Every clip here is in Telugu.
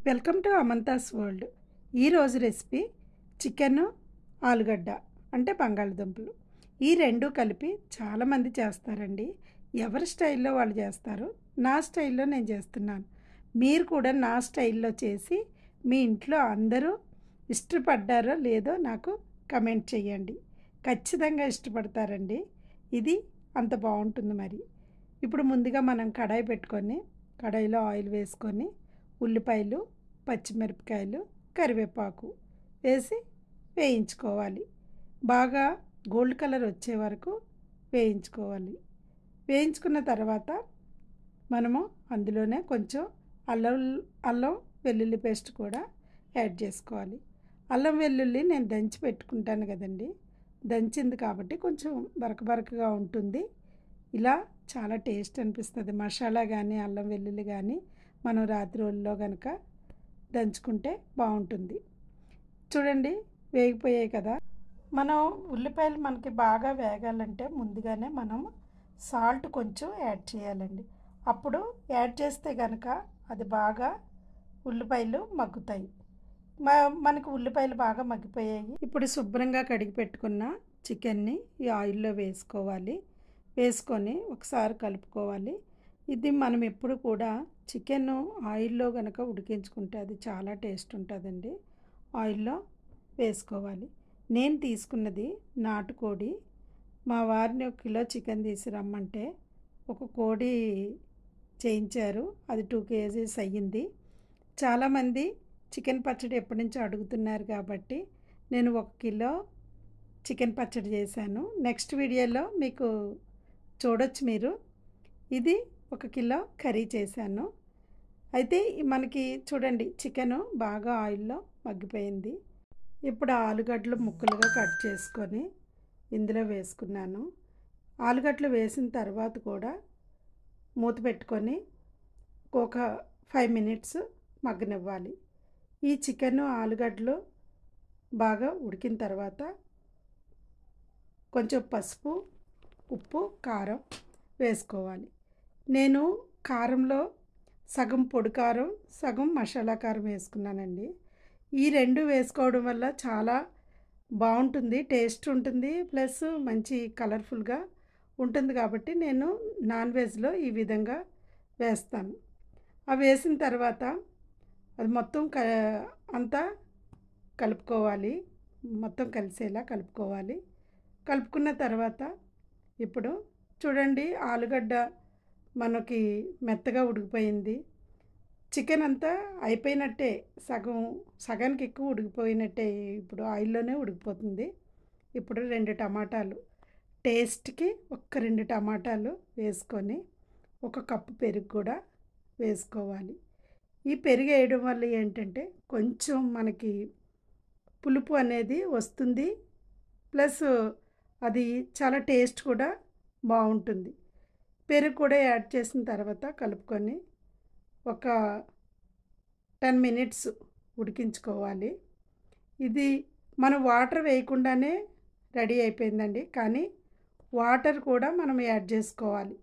Welcome to Amantha's world. ఈరోజు రెసిపీ చికెన్ ఆలుగడ్డ అంటే బంగాళదుంపలు. ఈ రెండు కలిపి చాలామంది చేస్తారండి. ఎవరి స్టైల్లో వాళ్ళు చేస్తారు. నా స్టైల్లో నేను చేస్తున్నాను. మీరు కూడా నా స్టైల్లో చేసి మీ ఇంట్లో అందరూ ఇష్టపడ్డారో లేదో నాకు కమెంట్ చేయండి. ఖచ్చితంగా ఇష్టపడతారండి. ఇది అంత బాగుంటుంది. మరి ఇప్పుడు ముందుగా మనం కడాయి పెట్టుకొని కడాయిలో ఆయిల్ వేసుకొని ఉల్లిపాయలు, పచ్చిమిరపకాయలు, కరివేపాకు వేసి వేయించుకోవాలి. బాగా గోల్డ్ కలర్ వచ్చే వరకు వేయించుకోవాలి. వేయించుకున్న తర్వాత మనము అందులోనే కొంచెం అల్లం వెల్లుల్లి పేస్ట్ కూడా యాడ్ చేసుకోవాలి. అల్లం వెల్లుల్లి నేను దంచి పెట్టుకుంటాను కదండి. దంచింది కాబట్టి కొంచెం బరకగా ఉంటుంది. ఇలా చాలా టేస్ట్ అనిపిస్తుంది. మసాలా కానీ అల్లం వెల్లుల్లి కానీ మనం రాత్రి రోజుల్లో కనుక దంచుకుంటే బాగుంటుంది. చూడండి, వేగిపోయాయి కదా. మనం ఉల్లిపాయలు మనకి బాగా వేగాలంటే ముందుగానే మనం సాల్ట్ కొంచెం యాడ్ చేయాలండి. అప్పుడు యాడ్ చేస్తే కనుక అది బాగా ఉల్లిపాయలు మగ్గుతాయి. మనకు ఉల్లిపాయలు బాగా మగ్గిపోయాయి. ఇప్పుడు శుభ్రంగా కడిగి పెట్టుకున్న చికెన్ని ఈ ఆయిల్లో వేసుకోవాలి. వేసుకొని ఒకసారి కలుపుకోవాలి. ఇది మనం ఎప్పుడు కూడా చికెన్ ఆయిల్లో కనుక ఉడికించుకుంటే అది చాలా టేస్ట్ ఉంటుందండి. ఆయిల్లో వేసుకోవాలి. నేను తీసుకున్నది నాటుకోడి. మా వారిని 1 కిలో చికెన్ తీసుకురమ్మంటే ఒక కోడి చేయించారు. అది 2 కేజీస్ అయ్యింది. చాలామంది చికెన్ పచ్చడి ఎప్పటి నుంచో అడుగుతున్నారు కాబట్టి నేను 1 కిలో చికెన్ పచ్చడి చేశాను. నెక్స్ట్ వీడియోలో మీకు చూడొచ్చు మీరు. ఇది 1 కిలో కర్రీ చేశాను. అయితే మనకి చూడండి, చికెను బాగా ఆయిల్లో మగ్గిపోయింది. ఇప్పుడు ఆలుగడ్డలు ముక్కలుగా కట్ చేసుకొని ఇందులో వేసుకున్నాను. ఆలుగడ్డలు వేసిన తర్వాత కూడా మూత పెట్టుకొని ఒక 5 మినిట్స్ మగ్గనివ్వాలి. ఈ చికెన్ ఆలుగడ్డలు బాగా ఉడికిన తర్వాత కొంచెం పసుపు, ఉప్పు, కారం వేసుకోవాలి. నేను కారంలో సగం పొడి కారం, సగం మసాలా కారం వేసుకున్నానండి. ఈ రెండు వేసుకోవడం వల్ల చాలా బాగుంటుంది, టేస్ట్ ఉంటుంది, ప్లస్ మంచి కలర్ఫుల్గా ఉంటుంది. కాబట్టి నేను నాన్ వెజ్లో ఈ విధంగా వేస్తాను. అవి వేసిన తర్వాత అది మొత్తం అంతా కలుపుకోవాలి. మొత్తం కలిసేలా కలుపుకోవాలి. కలుపుకున్న తర్వాత ఇప్పుడు చూడండి, ఆలుగడ్డ మనకి మెత్తగా ఉడికిపోయింది. చికెన్ అంతా అయిపోయినట్టే, సగానికి ఎక్కువ ఉడికిపోయినట్టే. ఇప్పుడు ఆయిల్లోనే ఉడికిపోతుంది. ఇప్పుడు 2 టమాటాలు, టేస్ట్కి 2 టమాటాలు వేసుకొని 1 కప్పు పెరుగు కూడా వేసుకోవాలి. ఈ పెరుగు వేయడం వల్ల ఏంటంటే కొంచెం మనకి పులుపు అనేది వస్తుంది, ప్లస్ అది చాలా టేస్ట్ కూడా బాగుంటుంది. పెరుగు కూడా యాడ్ చేసిన తర్వాత కలుపుకొని ఒక 10 మినిట్స్ ఉడికించుకోవాలి. ఇది మనం వాటర్ వేయకుండానే రెడీ అయిపోయిందండి. కానీ వాటర్ కూడా మనం యాడ్ చేసుకోవాలి.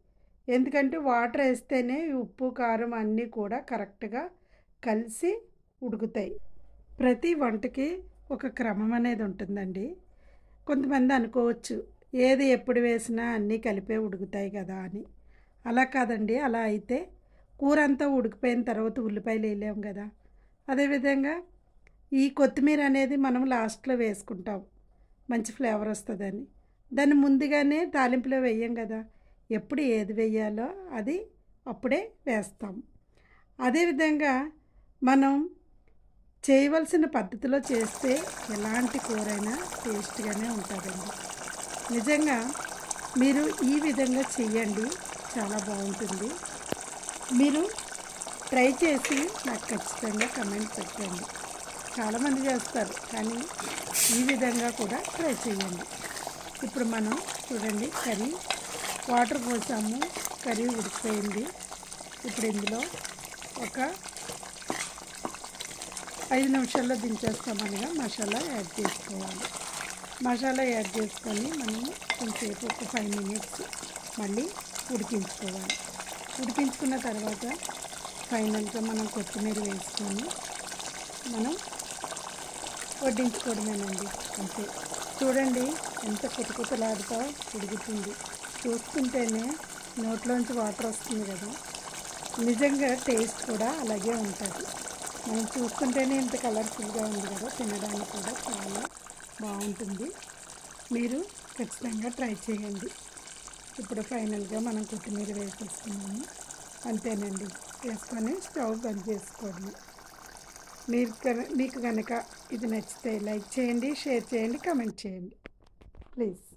ఎందుకంటే వాటర్ వేస్తేనే ఉప్పు, కారం అన్నీ కూడా కరెక్ట్గా కలిసి ఉడుకుతాయి. ప్రతి వంటకి ఒక క్రమం అనేది ఉంటుందండి. కొంతమంది అనుకోవచ్చు, ఏది ఎప్పుడు వేసినా అన్నీ కలిపే ఉడుకుతాయి కదా అని. అలా కాదండి. అలా అయితే కూర అంతా ఉడికిపోయిన తర్వాత ఉల్లిపాయలు వేయలేము కదా. అదేవిధంగా ఈ కొత్తిమీర అనేది మనం లాస్ట్లో వేసుకుంటాం, మంచి ఫ్లేవర్ వస్తుందని. దాన్ని ముందుగానే తాలింపులో వేయం కదా. ఎప్పుడు ఏది వేయాలో అది అప్పుడే వేస్తాం. అదేవిధంగా మనం చేయవలసిన పద్ధతిలో చేస్తే ఎలాంటి కూరైనా టేస్ట్గానే ఉంటుందండి. నిజంగా మీరు ఈ విధంగా చెయ్యండి, చాలా బాగుంటుంది. మీరు ట్రై చేసి నాకు ఖచ్చితంగా కమెంట్ పెట్టండి. చాలామంది చేస్తారు, కానీ ఈ విధంగా కూడా ట్రై చేయండి. ఇప్పుడు మనం చూడండి, కర్రీ వాటర్ పోసాము, కర్రీ ఉడికిపోయింది. ఇప్పుడు ఇందులో ఒక 5 నిమిషాల్లో దించేస్తామనగా మసాలా యాడ్ చేసుకోవాలి. మసాలా యాడ్ చేసుకొని మనం కొంచెంసేపు ఒక 5 మినిట్స్ మళ్ళీ ఉడికించుకోవాలి. ఉడికించుకున్న తర్వాత ఫైనల్గా మనం కొత్తిమీర వేసుకొని మనం వడ్డించుకోవడమేనండి, అంతే. చూడండి ఎంత కుతకుతలాడుతా ఉడుకుతుంది. చూస్తుంటేనే నోట్లోంచి వాటర్ వస్తుంది కదా. నిజంగా టేస్ట్ కూడా అలాగే ఉంటుంది. మనం చూస్తుంటేనే ఇంత కలర్ఫుల్గా ఉంది కదా, తినడానికి కూడా చాలా బాగుంటుంది. మీరు ఖచ్చితంగా ట్రై చేయండి. ఇప్పుడు ఫైనల్గా మనం కొత్తిమీర వేసేసుకున్నాము, అంతేనండి. వేసుకొని స్టవ్ బంద్ చేసుకోవడమే. మీకు కనుక ఇది నచ్చితే లైక్ చేయండి, షేర్ చేయండి, కామెంట్ చేయండి ప్లీజ్.